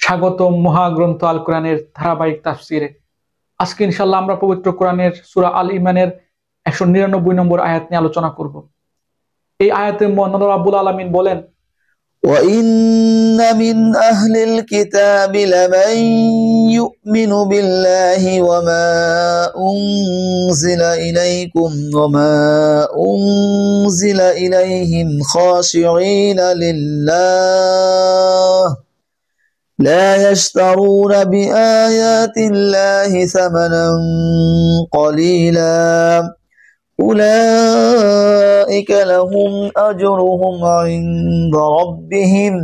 স্বাগতম মহাগ্রন্থ আল কোরআনের ধারাবাহিক তাফসিরে। আজকে ইনশাআল্লাহ আমরা পবিত্র কোরআনের সূরা আল ইমরানের 199 নম্বর আয়াত নিয়ে আলোচনা করব। এই আয়াতে মহান রাব্বুল আলামিন বলেন, وَإِنَّ مِنْ أَهْلِ الْكِتَابِ لَمَنْ يُؤْمِنُ بِاللَّهِ وَمَا أُنْزِلَ إِلَيْكُمْ وَمَا أُنْزِلَ إِلَيْهِمْ خَاشِعِينَ لِلَّهِ لا يشترون بآيات الله ثمنا قليلا أولئك لهم أجرهم عند ربهم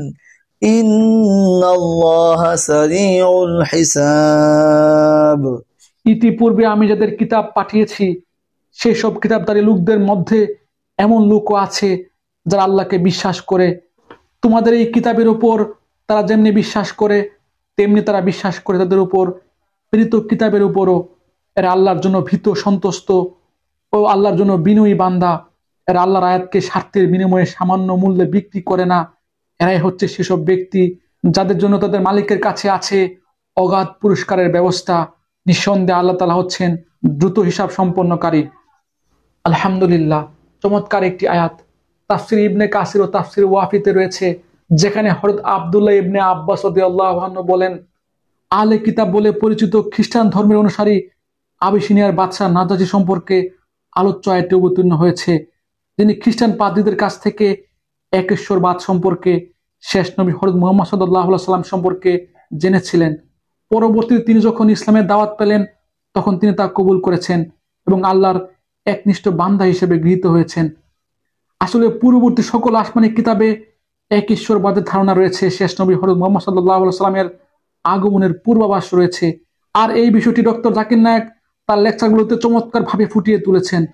إن الله سريع الحساب। ইতিপূর্বে আমি যাদের কিতাব পাঠিয়েছি সেই সব কিতাবধারী লোকদের মধ্যে এমন লোকও আছে যারা আল্লাহকে বিশ্বাস করে। তোমাদের এই কিতাবের উপর তারা যেমনি বিশ্বাস করে তেমনি তারা বিশ্বাস করে তাদের উপর প্রেরিত কিতাবের উপরও। এরা আল্লাহর জন্য ভীত সন্তুষ্ট ও আল্লাহর জন্য বিনয়ী বান্দা। এরা আল্লাহর আয়াতকে স্বার্থের বিনিময়ে সামান্য মূল্যে বিক্রি করে না। এরাই হচ্ছে সেসব ব্যক্তি যাদের জন্য তাদের মালিকের কাছে আছে অগাধ পুরস্কারের ব্যবস্থা। নিঃসন্দেহে আল্লাহ তাআলা হচ্ছেন দ্রুত হিসাব সম্পন্নকারী। আলহামদুলিল্লাহ, চমৎকার একটি আয়াত। তাফসির ইবনে কাসির ও তাফসির ওয়াফিতে রয়েছে, যেখানে হযরত আব্দুল্লাহ ইবনে আব্বাস রাদিয়াল্লাহু আনহু বলেন, আহলে কিতাব বলে পরিচিত খ্রিস্টান ধর্মের অনুসারী আবিসিনিয়ার বাদশা নাজাশী সম্পর্কে আলোচ্য আয়াতটি অবতীর্ণ হয়েছে, যিনি খ্রিস্টান পাদ্রীদের কাছ থেকে একেশ্বরবাদ সম্পর্কে শেষ নবী হযরত মুহাম্মদ সাল্লাল্লাহু আলাইহি ওয়াসাল্লাম সম্পর্কে জেনেছিলেন। পরবর্তীতে তিনি যখন ইসলামের দাওয়াত পেলেন তখন তিনি তা কবুল করেছেন এবং আল্লাহর একনিষ্ঠ বান্দা হিসেবে গৃহীত হয়েছেন। আসলে পূর্ববর্তী সকল আসমানি কিতাবে এক ঈশ্বরবাদের ধারণা রয়েছে। শেষ নবী হযরত মুহাম্মদ সাল্লাল্লাহু আলাইহি ওয়াসাল্লামের আগমনের পূর্বাভাস রয়েছে। আর এই বিষয়টি ডক্টর জাকির নায়েক তার লেকচারগুলোতে চমৎকার ভাবে ফুটিয়ে তুলেছেন।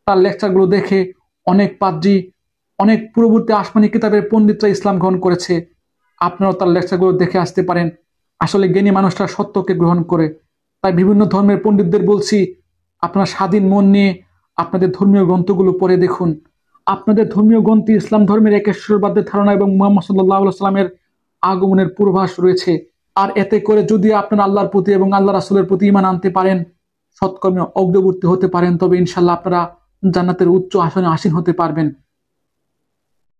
তার লেকচারগুলো দেখে অনেক পাদ্রী, অনেক পূর্ববর্তী আসমানি কিতাবের পণ্ডিতরা ইসলাম গ্রহণ করেছে। আপনারাও তার লেকচারগুলো দেখে আসতে পারেন। আসলে জ্ঞানী মানুষরা সত্যকে গ্রহণ করে। তাই বিভিন্ন ধর্মের পণ্ডিতদের বলছি, আপনারা স্বাধীন মন নিয়ে আপনাদের ধর্মীয় গ্রন্থগুলো পড়ে দেখুন। আপনাদের ধর্মীয় গ্রন্থে ইসলাম ধর্মের একেশ্বরবাদের ধারণা এবং মুহাম্মদ সাল্লাল্লাহু আলাইহি ওয়াসাল্লামের আগমনের পূর্বাভাস রয়েছে। আর এতে করে যদি আপনারা আল্লাহর প্রতি এবং আল্লাহ রাসূলের প্রতি ঈমান আনতে পারেন, সৎকর্মে অগ্রবর্তী হতে পারেন, তবে ইনশাআল্লাহ আপনারা জান্নাতের উচ্চ আসনে আসীন হতে পারবেন।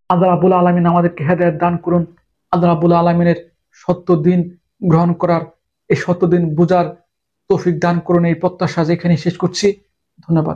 আল্লাহ রাব্বুল আলামিন আমাদেরকে হেদায়েত দান করুন। আল্লাহ রাব্বুল আলামিনের সত্য দিন গ্রহণ করার, এই সত্য দিন বোঝার তৌফিক দান করুন। এই প্রত্যাশা যেখানে শেষ করছি। ধন্যবাদ।